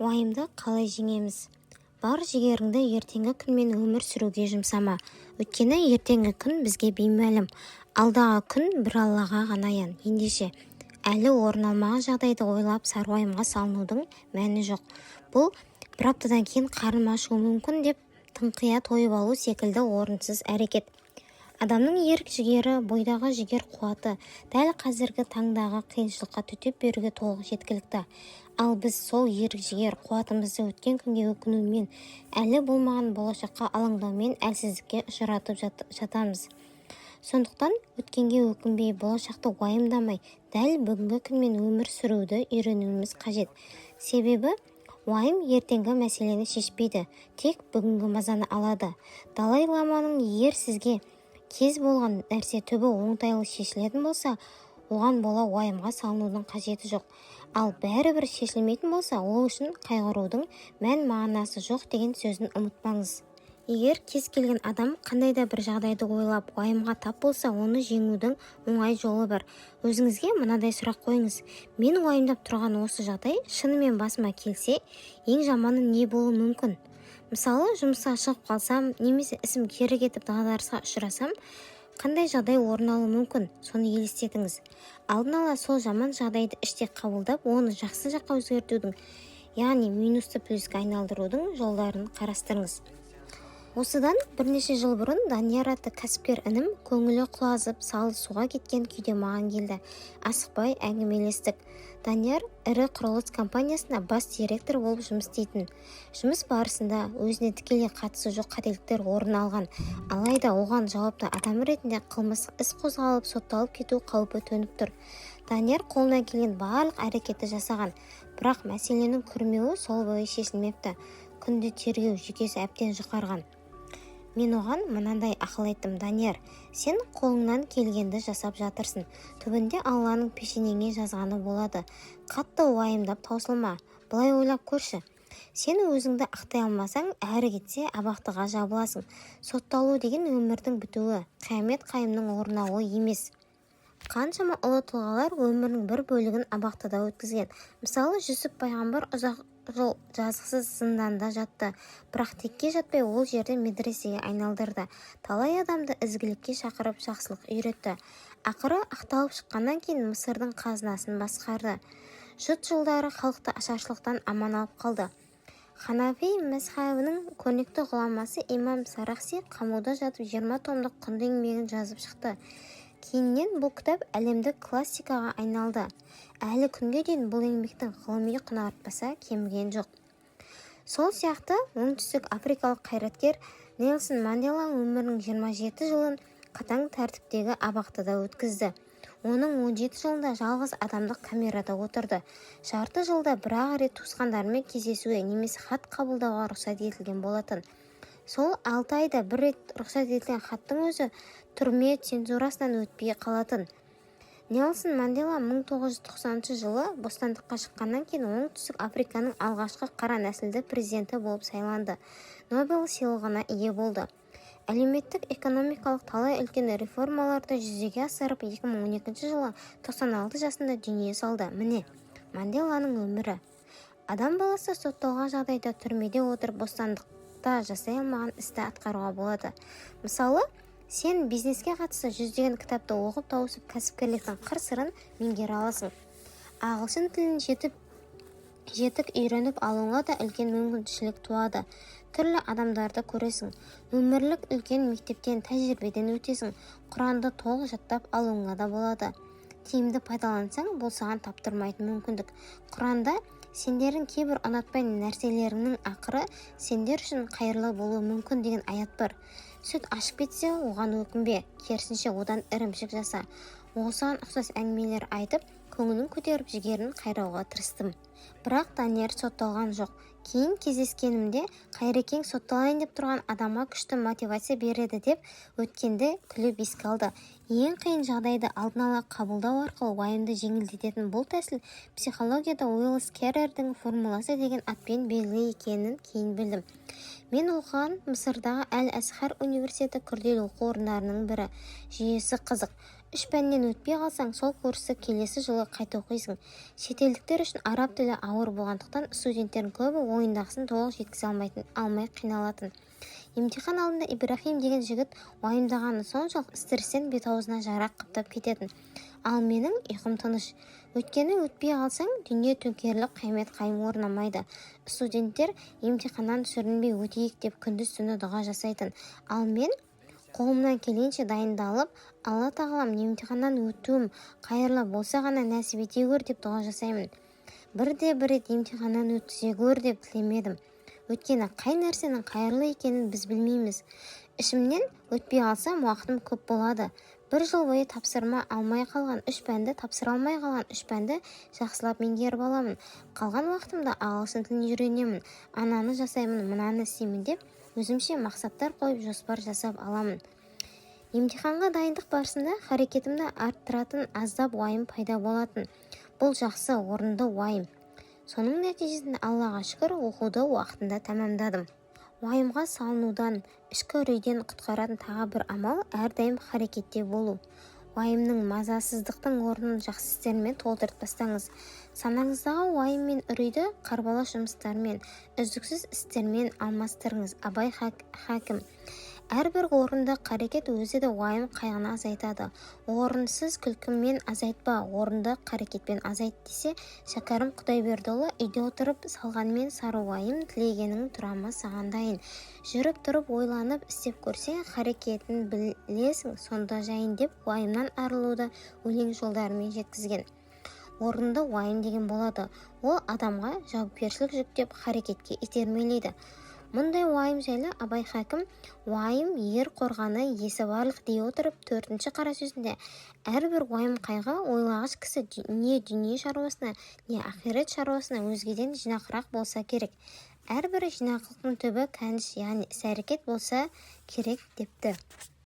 Уайымды қалай жеңеміз? Бар жігеріңді ертеңгі күнмен өмір сүруге жұмсама. Өйткені ертеңгі күн бізге беймәлім. Алдағы күн бір Аллаға ғана аян. Ендеше, әлі орын алмаған жағдайды ойлап сарыуайымға салынудың мәні жоқ. Бұл бір аптадан кейін қарным ашуы мүмкін деп тыңқия тойып алу секілді орынсыз әрекет. Адамның ерік-жігері, бойдағы жігер қуаты дәл қазіргі таңдағы қиыншылыққа төтеп беруге толық жеткілікті. Ал біз сол ерік-жігер қуатымызды өткен күнге өкінумен, әлі болмаған болашаққа алаңдаумен әлсіздікке ұшыратып жатамыз. Сондықтан өткенге өкінбей, болашақты уайымдамай, дәл бүгінгі күнмен өмір сүруді үйренуіміз қажет. Себебі уайым ертеңгі мәселені шешпейді, тек бүгінгі мазаны алады. Далай-ламаның егер сізге кез болған нәрсе түбі оңтайлы шешілетін болса, оған бола уайымға салынудың қажеті жоқ. Ал бәрібір шешілмейтін болса, ол үшін қайғырудың мән-мағынасы жоқ деген сөзін ұмытпаңыз. Егер кез келген адам қандай да бір жағдайды ойлап уайымға тап болса, оны жеңудің оңай жолы бар. Өзіңізге мынадай сұрақ қойыңыз: мен уайымдап тұрған осы жағдай шынымен басыма келсе, ең жаманы не болуы мүмкін? Мысалы, жұмысқа шығып қалсам, немесе ісім кері кетіп дағдарысқа ұшырасам, қандай жағдай орын алуы мүмкін? Соны елестетіңіз. Алдын ала сол жаман жағдайды іште қабылдап, оны жақсы жаққа өзгертудің, яғни минусты плюске айналдырудың жолдарын қарастырыңыз. Осыдан бірнеше жыл бұрын Данияр атты кәсіпкер інім көңілі құлазып, салы суға кеткен күйде маған келді. Асықпай әңгімелестік. Данияр ірі құрылыс компаниясында бас директор болып жұмыс істейтін. Жұмыс барысында өзіне тікелей қатысы жоқ қателіктер орын алған. Алайда оған жауапты адам ретінде қылмыстық іс қозғалып, сотталып кету қаупі төніп тұр. Данияр қолынан келген барлық әрекетті жасаған, бірақ мәселенің күрмеуі сол бойы шешілмепті. Күнде тергеу жүйкесі әбден жұқарған. Мен оған мынандай ақыл айттым: Данияр, сен қолыңнан келгенді жасап жатырсың. Түбінде Алланың пешенеңе жазғаны болады. Қатты уайымдап таусылма. Былай ойлап көрші. Сен өзіңді ақтай алмасаң, әрі кетсе абақтыға жабыласың. Сотталу деген өмірдің бітуі, қиямет қайымның орнауы емес. Қаншама ұлы тұлғалар өмірінің бір бөлігін абақтыда өткізген. Мысалы, Жүсіп пайғамбар ұзақ жыл жазықсыз зынданда жатты, бірақ текке жатпай ол жерді медресеге айналдырды. Талай адамды ізгілікке шақырып жақсылық үйретті. Ақыры ақталып шыққаннан кейін Мысырдың қазынасын басқарды. Жұт жылдары халықты ашаршылықтан аман алып қалды. Ханафи мазхабының көрнекті ғұламасы имам Сарахси қамауда жатып 20 томдық құнды еңбегін жазып шықты. Кейіннен бұл кітап әлемдік классикаға айналды. Әлі күнге дейін бұл еңбектің ғылыми құны артпаса кеміген жоқ. Сол сияқты оңтүстік африкалық қайраткер Нельсон Мандела өмірінің 27 жылын қатаң тәртіптегі абақтыда өткізді. Оның 17 жылында жалғыз адамдық камерада отырды. Жарты жылда бір-ақ рет туысқандарымен кездесуге немесе хат қабылдауға рұқсат етілген болатын. Сол 6 айда бір рет рұқсат етілген хаттың өзі түрме цензурасынан өтпей қалатын. Нельсон Мандела 1990 жылы бостандыққа шыққаннан кейін оңтүстік Африканың алғашқы қара нәсілді президенті болып сайланды. Нобель сыйлығына ие болды. Әлеуметтік-экономикалық талай үлкен реформаларды жүзеге асырып 2012 жылы 96 жасында дүние салды. Міне, Манделаның өмірі. Адам баласы сотталған жағдайда түрмеде отырып бостандықта жасай алмаған істі атқаруға болады. Мысалы, сен бизнеске қатысты жүздеген кітапты оқып тауысып кәсіпкерліктің қыр-сырын меңгере аласың. Ағылшын тілін жетік үйреніп алуыңа да үлкен мүмкіншілік туады. Түрлі адамдарды көресің. Өмірлік үлкен мектептен, тәжірибеден өтесің. Құранды толық жаттап алуыңа да болады. Тиімді пайдалансаң, бұл саған таптырмайтын мүмкіндік. Құранда сендердің кейбір ұнатпайтын нәрселеріңнің ақыры сендер үшін қайырлы болуы мүмкін деген аят бар. Сүт ашып кетсе, оған өкінбе, керісінше одан ірімшік жаса. Осыған ұқсас әңгімелер айтып, көңілін көтеріп жігерін қайрауға тырыстым. Бірақ Данияр сотталған жоқ. Кейін кездескенімде Қайрекең сотталайын деп тұрған адамға күшті мотивация береді деп өткенді күліп еске алды. Ең қиын жағдайды алдын ала қабылдау арқылы уайымды жеңілдететін бұл тәсіл психологияда Уиллис Керрердің формуласы деген атпен белгілі екенін кейін білдім. Мен оқыған Мысырдағы Әл-Азхар университеті күрделі оқу орындарының бірі. Жүйесі қызық. үш пәннен өтпей қалсаң, сол курсты келесі жылы қайта оқисың. Шетелдіктер үшін араб тілі ауыр болғандықтан студенттердің көбі ойындағысын толық жеткізе алмай қиналатын. Емтихан алдында Ибрахим деген жігіт уайымдағаны соншалық стресстен бет-аузына жарақ қаптап кететін. Ал менің ұйқым тыныш. Өйткені өтпей қалсаң, дүние төңкеріліп қиямет қайым орнамайды. Студенттер емтиханнан сүрінбей өтейік деп күндіз-түні дұға жасайтын. Ал мен қолымнан келгенше дайындалып, Алла тағалам емтиханнан өтуім қайырлы болса ғана нәсіп ете көр деп дұға жасаймын. Бір рет емтиханнан өткізе көр деп тілемедім. Өйткені қай нәрсенің қайырлы екенін біз білмейміз. Ішімнен өтпей қалсам уақытым көп болады. Бір жыл бойы тапсыра алмай қалған 3 пәнді жақсылап меңгеріп аламын. Қалған уақытымда ағылшын тілін үйренемін, ананы жасаймын, мынаны істеймін деп өзімше мақсаттар қойып жоспар жасап аламын. Емтиханға дайындық барысында харекетімді арттыратын аздап уайым пайда болатын. Бұл жақсы, орынды уайым. Соның нәтижесінде Аллаға шүкір оқуды уақытында тәмамдадым. Уайымға салынудан, ішкі үрейден құтқаратын тағы бір амал әрдайым харекетте болу. Уайымның, мазасыздықтың орнын жақсы істермен толтырып тастаңыз. Санаңыздағы уайым мен үрейді қарбалас жұмыстармен, үздіксіз істермен алмастырыңыз. Абай Хакім. Әрбір орынды қарекет өзі де уайым қайғыны азайтады. Орынсыз күлкімен азайтпа, орынды қарекетпен азайт десе, Шәкәрім Құдайбердіұлы үйде отырып салғанмен сары уайым тілегенің тұрамы саған дайын. Жүріп тұрып ойланып істеп көрсең, қарекетін білесің, сонда жайын деп уайымнан арылуды өлең жолдарымен жеткізген. Орынды уайым деген болады. Ол адамға жауапкершілік жүктеп қарекетке итермелейді. Мұндай уайым жайлы Абай Хакім уайым ер қорғаны есі барлық дей отырып 4-ші қара сөзінде әрбір уайым қайғы ойлағыш кісі не дүние шаруасына, не ақирет шаруасына өзгеден жинақырақ болса керек. Әрбір жинақылықтың түбі кәніш, яғни іс-әрекет болса керек депті.